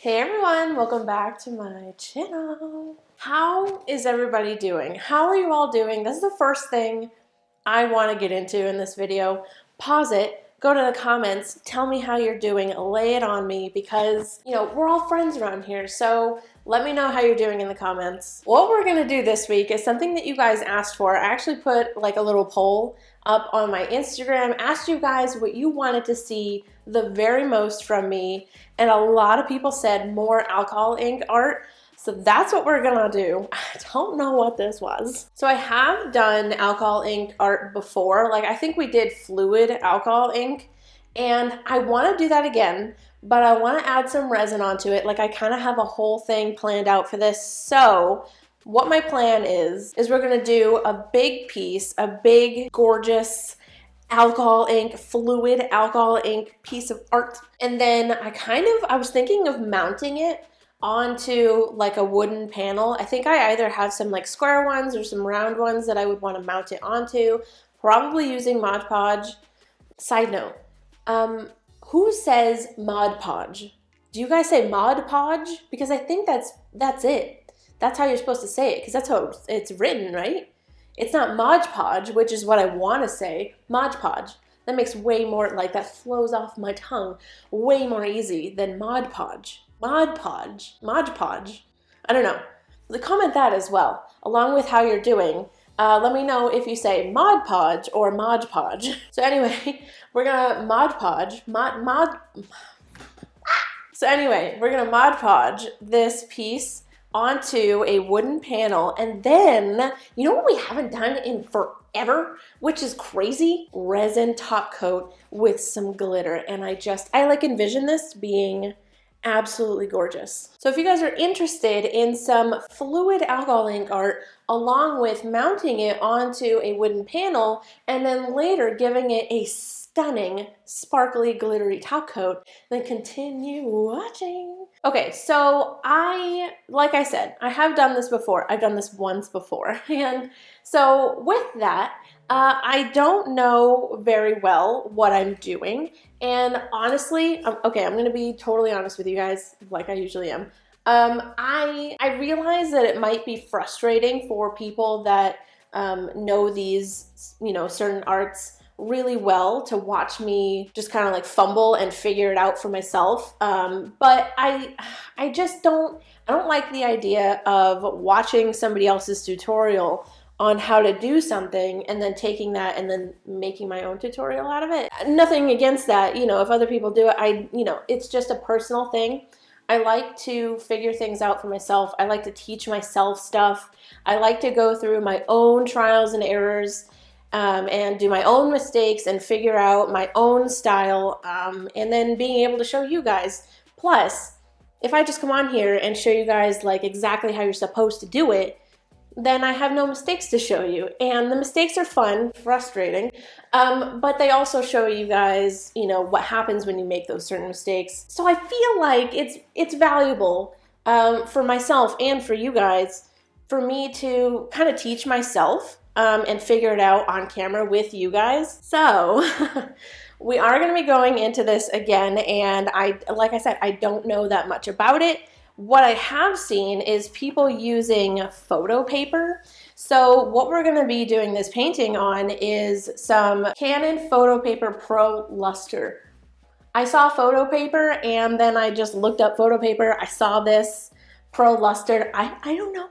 Hey everyone, welcome back to my channel. How is everybody doing? How are you all doing? This is the first thing I want to get into in this video. Pause it, go to the comments, tell me how you're doing, lay it on me because, you know, we're all friends around here, so let me know how you're doing in the comments. What we're gonna do this week is something that you guys asked for. I actually put like a little poll up on my Instagram, asked you guys what you wanted to see the very most from me, and a lot of people said more alcohol ink art. So that's what we're gonna do. I don't know what this was. So I have done alcohol ink art before. Like I think we did fluid alcohol ink, and I wanna do that again, but I wanna add some resin onto it. Like I kinda have a whole thing planned out for this. So what my plan is we're gonna do a big piece, a big, gorgeous alcohol ink, fluid alcohol ink piece of art. And then I was thinking of mounting it onto like a wooden panel. I think I either have some like square ones or some round ones that I would want to mount it onto, probably using Mod Podge. Side note, who says Mod Podge? Do you guys say Mod Podge? Because I think that's it. That's how you're supposed to say it, because that's how it's written, right? It's not Mod Podge, which is what I want to say. Mod Podge. That makes way more, like that flows off my tongue way more easy than Mod Podge. Mod Podge. Mod Podge. I don't know. Comment that as well, along with how you're doing. Let me know if you say Mod Podge or Mod Podge. So anyway, we're gonna Mod Podge. So anyway, we're gonna Mod Podge this piece onto a wooden panel, and then, you know what we haven't done in forever, which is crazy? Resin top coat with some glitter, and I like envision this being absolutely gorgeous. So if you guys are interested in some fluid alcohol ink art, along with mounting it onto a wooden panel, and then later giving it a stunning, sparkly, glittery top coat, then continue watching. Okay, so like I said, I have done this before. I've done this once before. And so with that, I don't know very well what I'm doing. And honestly, okay, I'm gonna be totally honest with you guys, like I usually am. I realize that it might be frustrating for people that know these, you know, certain arts really well to watch me just kind of like fumble and figure it out for myself. But I don't like the idea of watching somebody else's tutorial on how to do something and then taking that and then making my own tutorial out of it. Nothing against that, you know, if other people do it, you know, it's just a personal thing. I like to figure things out for myself. I like to teach myself stuff. I like to go through my own trials and errors and do my own mistakes and figure out my own style, and then being able to show you guys. Plus, if I just come on here and show you guys like exactly how you're supposed to do it, then I have no mistakes to show you. And the mistakes are fun, frustrating, but they also show you guys, you know, what happens when you make those certain mistakes. So I feel like it's valuable for myself and for you guys, for me to kind of teach myself and figure it out on camera with you guys. So we are going to be going into this again, and like I said, I don't know that much about it. What I have seen is people using photo paper. So what we're going to be doing this painting on is some Canon Photo Paper Pro Luster. I saw photo paper and then I just looked up photo paper. I saw this Pro Luster. I don't know.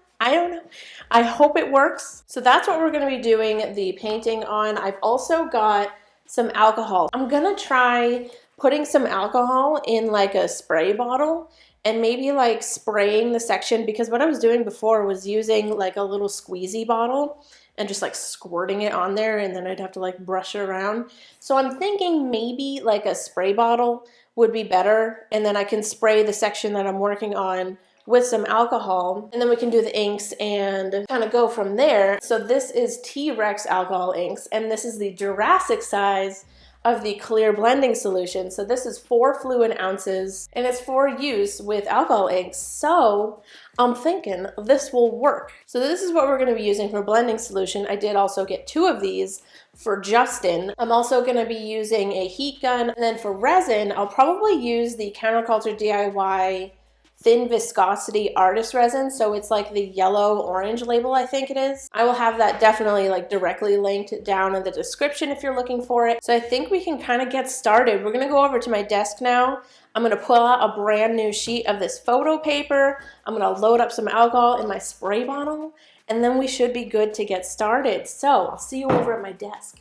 I hope it works. So that's what we're going to be doing the painting on. I've also got some alcohol. I'm going to try putting some alcohol in like a spray bottle and maybe like spraying the section, because what I was doing before was using like a little squeezy bottle and just like squirting it on there, and then I'd have to like brush it around. So I'm thinking maybe like a spray bottle would be better, and then I can spray the section that I'm working on with some alcohol, and then we can do the inks and kind of go from there. So this is T-Rex alcohol inks, and this is the Jurassic size of the clear blending solution. So this is 4 fluid ounces, and it's for use with alcohol inks. So I'm thinking this will work. So this is what we're going to be using for blending solution. I did also get 2 of these for Justin. I'm also going to be using a heat gun, and then for resin, I'll probably use the CounterCultureDIY thin viscosity artist resin, so it's like the yellow orange label, I think it is. I will have that definitely like directly linked down in the description if you're looking for it. So I think we can kind of get started. We're gonna go over to my desk now. I'm gonna pull out a brand new sheet of this photo paper. I'm gonna load up some alcohol in my spray bottle, and then we should be good to get started. So I'll see you over at my desk.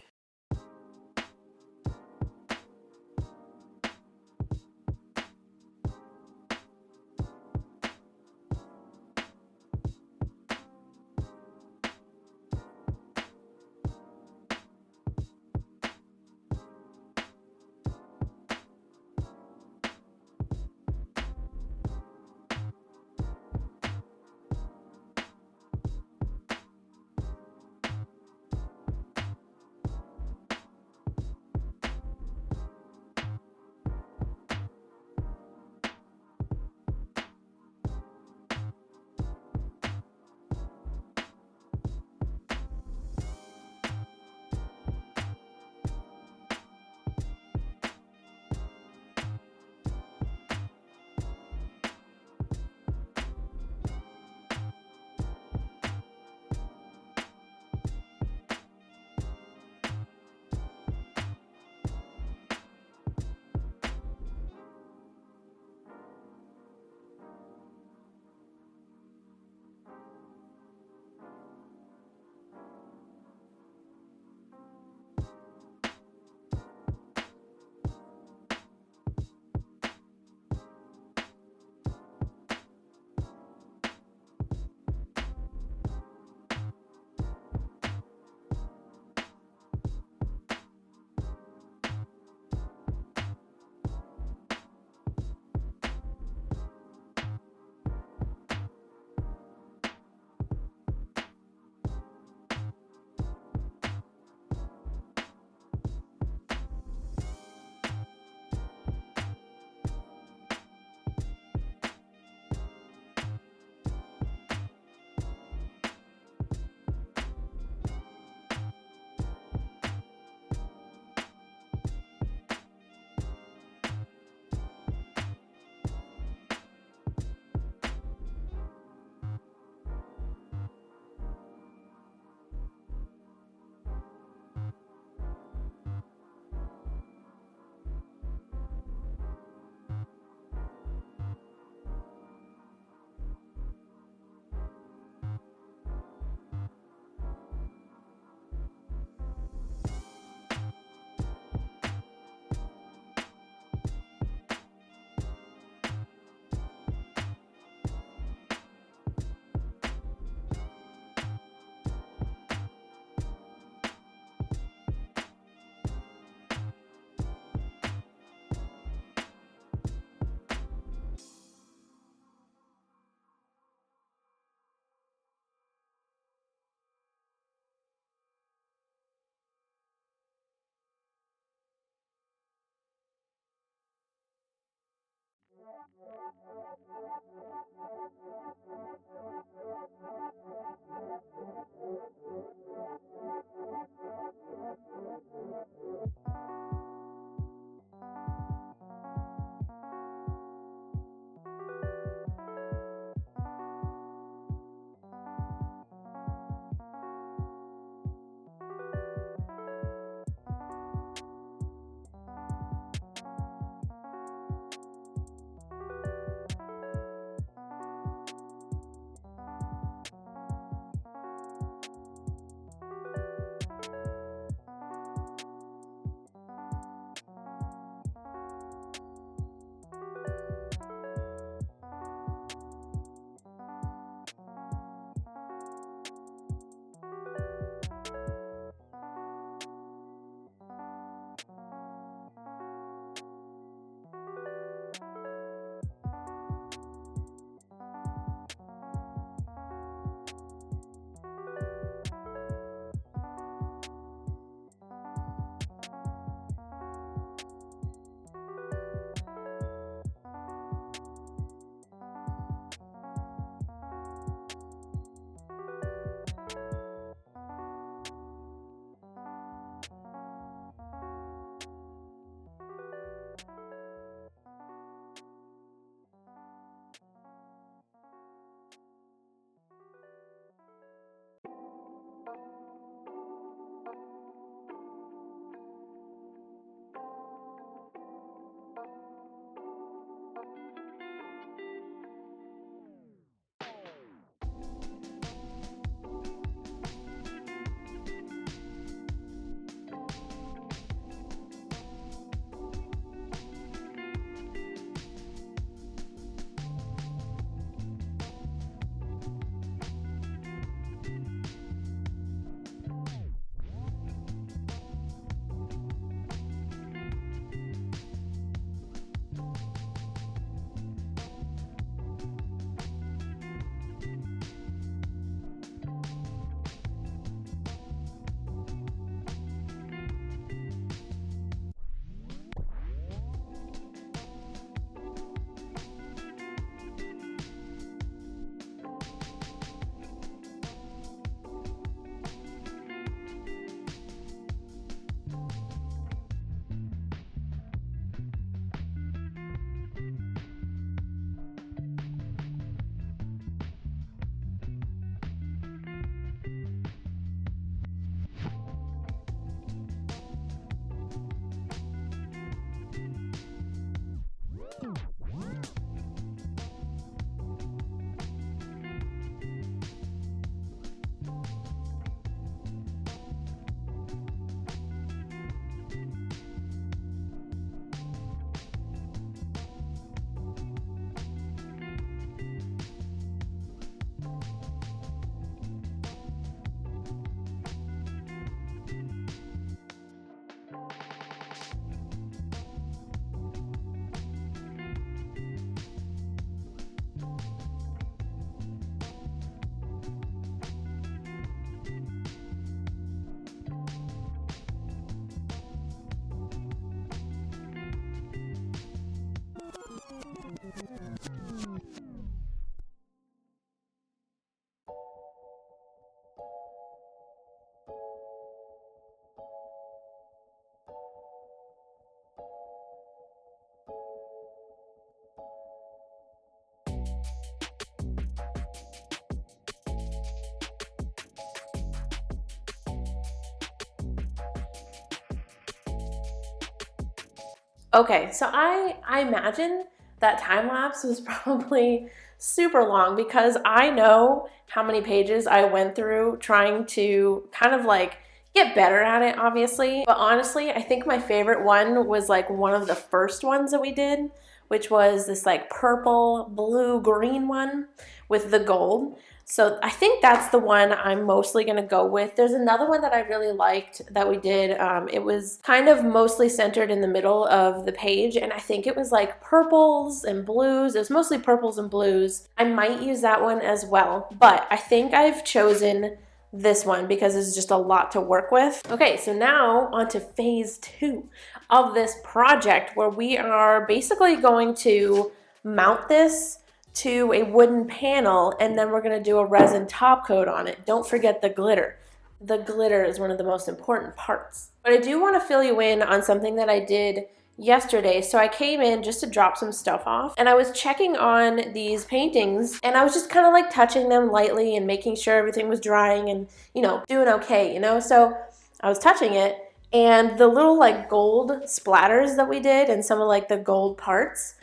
Okay, so I imagine that time lapse was probably super long because I know how many pages I went through trying to kind of like get better at it, obviously. But honestly, I think my favorite one was like one of the first ones that we did, which was this like purple, blue, green one with the gold. So I think that's the one I'm mostly going to go with. There's another one that I really liked that we did. It was kind of mostly centered in the middle of the page, and I think it was like purples and blues. It was mostly purples and blues. I might use that one as well, but I think I've chosen this one because it's just a lot to work with. Okay, so now on to phase 2 of this project, where we are basically going to mount this to a wooden panel, and then we're going to do a resin top coat on it. Don't forget the glitter. The glitter is one of the most important parts. But I do want to fill you in on something that I did yesterday. So I came in just to drop some stuff off, and I was checking on these paintings, and I was just kind of like touching them lightly and making sure everything was drying and, you know, doing okay, you know? So I was touching it, and the little like gold splatters that we did and some of like the gold parts,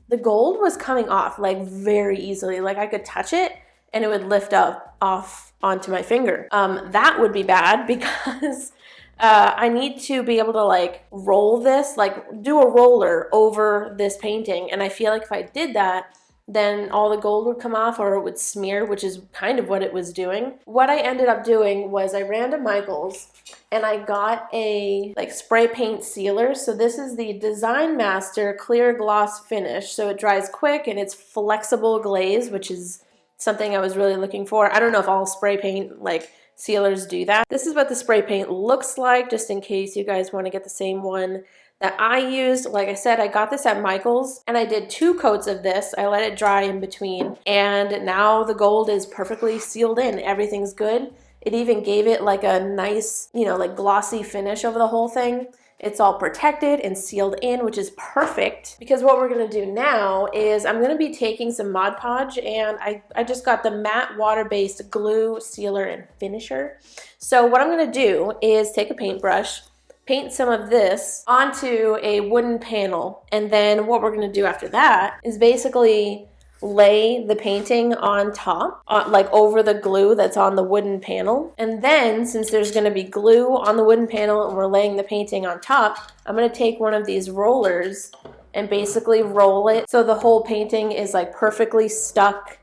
the gold was coming off like very easily. Like I could touch it and it would lift up off onto my finger. That would be bad because I need to be able to like roll this, like do a roller over this painting. And I feel like if I did that, then all the gold would come off or it would smear, which is kind of what it was doing. What I ended up doing was I ran to Michael's and I got a like spray paint sealer. So this is the Design Master Clear Gloss Finish. So it dries quick and it's flexible glaze, which is something I was really looking for. I don't know if all spray paint like sealers do that. This is what the spray paint looks like, just in case you guys want to get the same one that I used. Like I said, I got this at Michael's and I did 2 coats of this. I let it dry in between, and now the gold is perfectly sealed in. Everything's good. It even gave it like a nice, you know, like glossy finish over the whole thing. It's all protected and sealed in, which is perfect, because what we're going to do now is I'm going to be taking some Mod Podge, and I just got the matte water-based glue sealer and finisher. So what I'm going to do is take a paintbrush, paint some of this onto a wooden panel, and then what we're going to do after that is basically lay the painting on top, like over the glue that's on the wooden panel. And then, since there's going to be glue on the wooden panel and we're laying the painting on top, I'm going to take one of these rollers and basically roll it so the whole painting is like perfectly stuck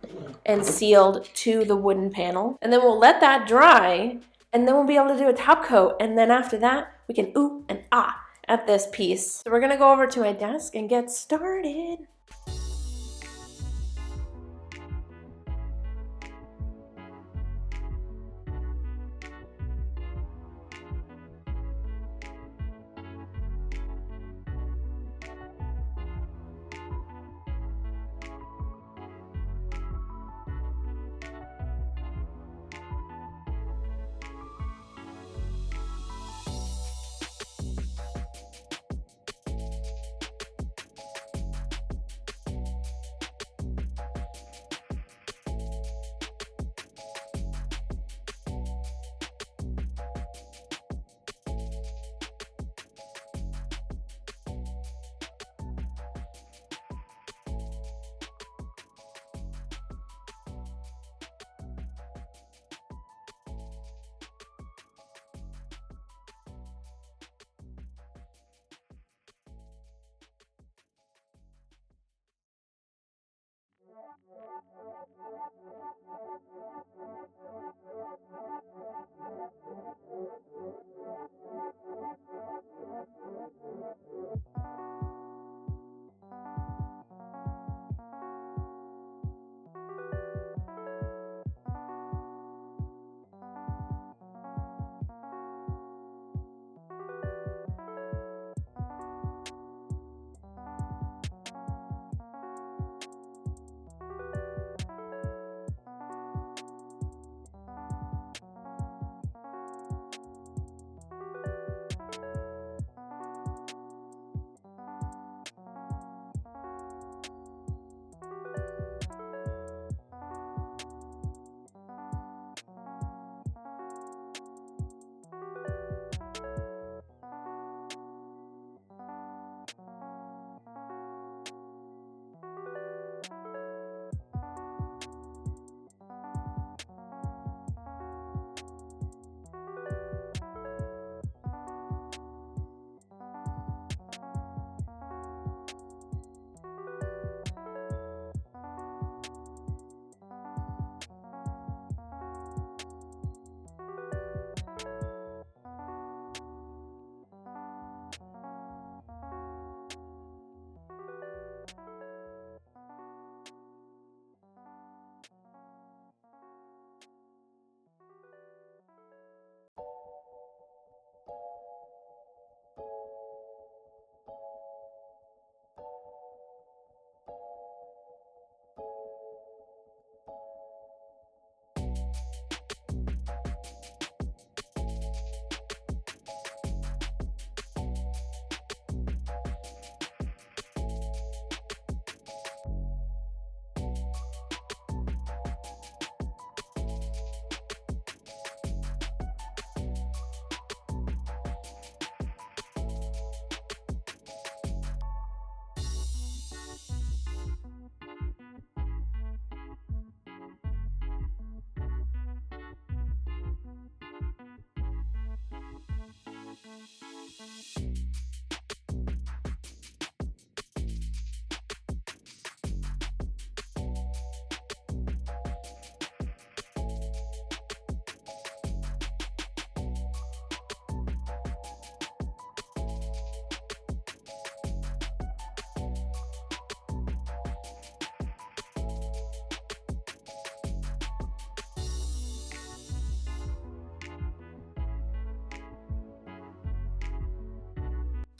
and sealed to the wooden panel. And then we'll let that dry, and then we'll be able to do a top coat. And then after that, we can ooh and ah at this piece. So we're going to go over to my desk and get started.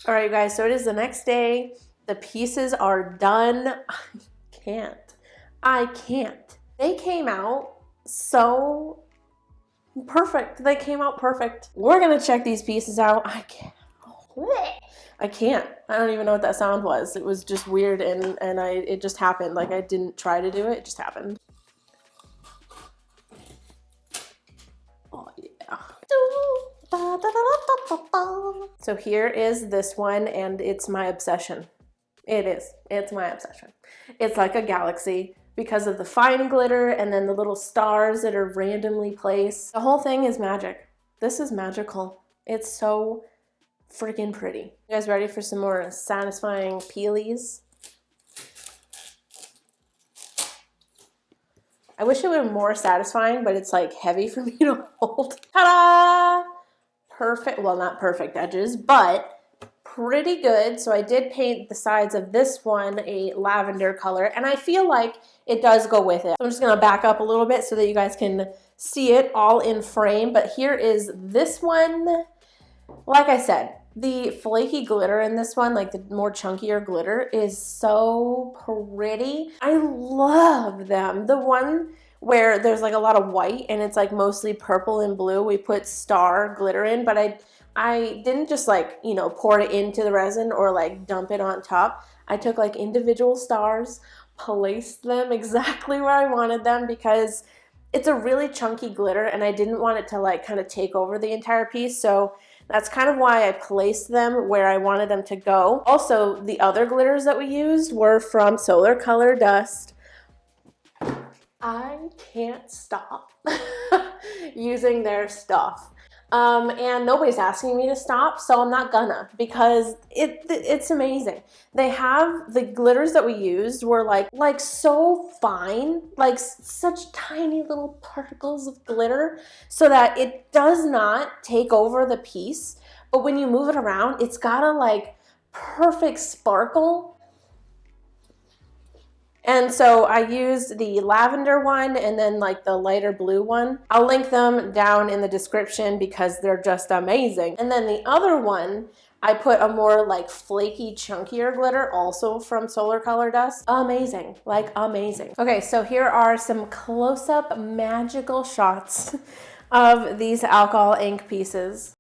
All right, guys, so it is the next day. The pieces are done. I can't. They came out so perfect. They came out perfect. We're gonna check these pieces out. I can't. I don't even know what that sound was. It was just weird, and it just happened. Like, I didn't try to do it. It just happened. Oh yeah. So here is this one, and it's my obsession. It is. It's my obsession. It's like a galaxy because of the fine glitter and then the little stars that are randomly placed. The whole thing is magic. This is magical. It's so freaking pretty. You guys ready for some more satisfying peelies? I wish it were more satisfying, but it's like heavy for me to hold. Ta-da! Perfect, well, not perfect edges, but pretty good. So I did paint the sides of this one a lavender color, and I feel like it does go with it. I'm just gonna back up a little bit so that you guys can see it all in frame, but here is this one. Like I said, the flaky glitter in this one, like the more chunkier glitter, is so pretty. I love them. The one where there's like a lot of white and it's like mostly purple and blue, we put star glitter in, but I didn't just like, you know, pour it into the resin or like dump it on top. I took like individual stars, placed them exactly where I wanted them because it's a really chunky glitter and I didn't want it to like kind of take over the entire piece. So that's kind of why I placed them where I wanted them to go. Also, the other glitters that we used were from Solar Color Dust. I can't stop using their stuff. And nobody's asking me to stop, so I'm not gonna, because it's amazing. They have, the glitters that we used were like so fine, like such tiny little particles of glitter, so that it does not take over the piece, but when you move it around, it's got a like perfect sparkle. And so I used the lavender one and then like the lighter blue one. I'll link them down in the description because they're just amazing. And then the other one, I put a more like flaky, chunkier glitter, also from Solar Color Dust. Amazing, like amazing. Okay, so here are some close-up magical shots of these alcohol ink pieces.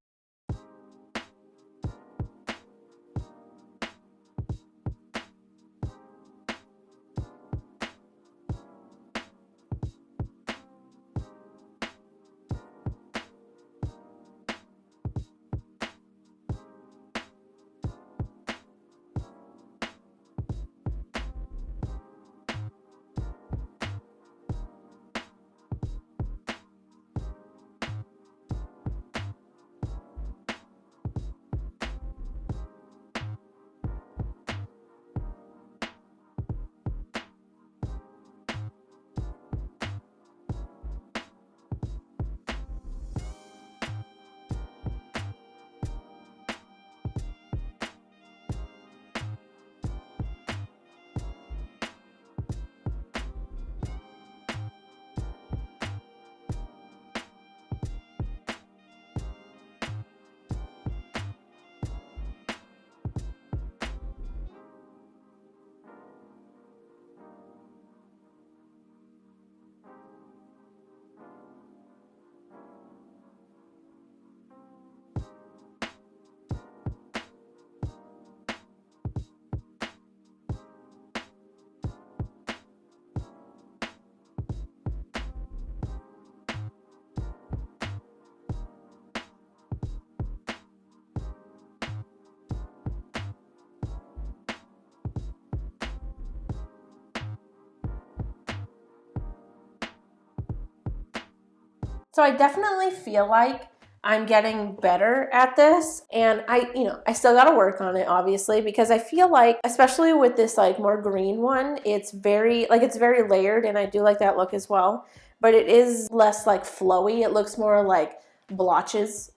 So I definitely feel like I'm getting better at this, and I still gotta work on it, obviously, because I feel like, especially with this like more green one, it's very layered, and I do like that look as well, but it is less like flowy. It looks more like blotches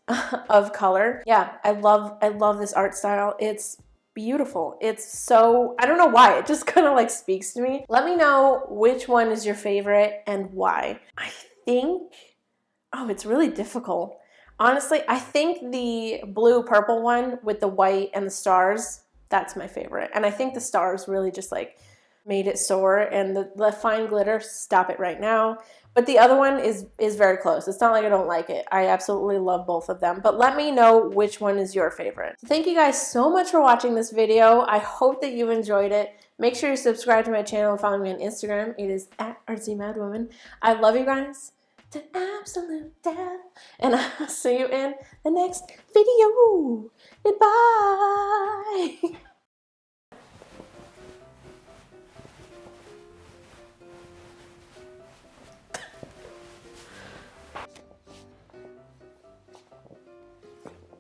of color. Yeah, I love this art style. It's beautiful. It's so, I don't know why, it just kind of like speaks to me. Let me know which one is your favorite and why. I think, oh, it's really difficult. Honestly, I think the blue-purple one with the white and the stars, that's my favorite. And I think the stars really just like made it soar, and the fine glitter, stop it right now. But the other one is very close. It's not like I don't like it. I absolutely love both of them. But let me know which one is your favorite. Thank you guys so much for watching this video. I hope that you enjoyed it. Make sure you subscribe to my channel and follow me on Instagram. It is @Artsymadwoman. I love you guys to absolute death. And I'll see you in the next video. Goodbye.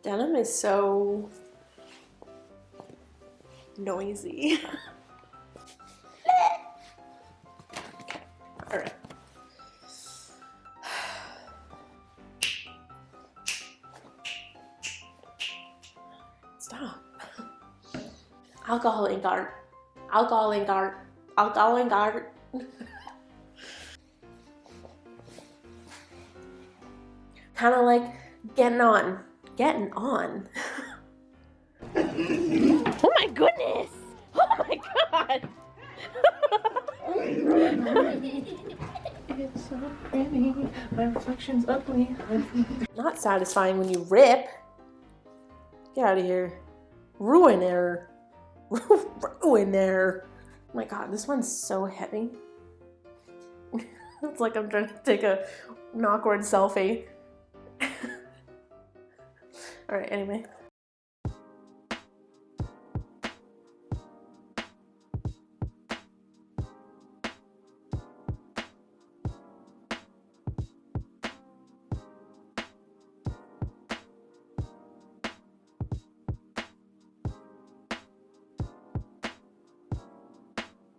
Denim is so noisy. All right. Stop. Alcohol ink art. Alcohol ink art. Alcohol ink art. Kind of like getting on. Getting on. Oh my goodness! Oh my god! It's so pretty. My reflection's ugly. Not satisfying when you rip. Get out of here. Ruiner. Ruiner. Oh my god, this one's so heavy. It's like I'm trying to take an awkward selfie. All right, anyway.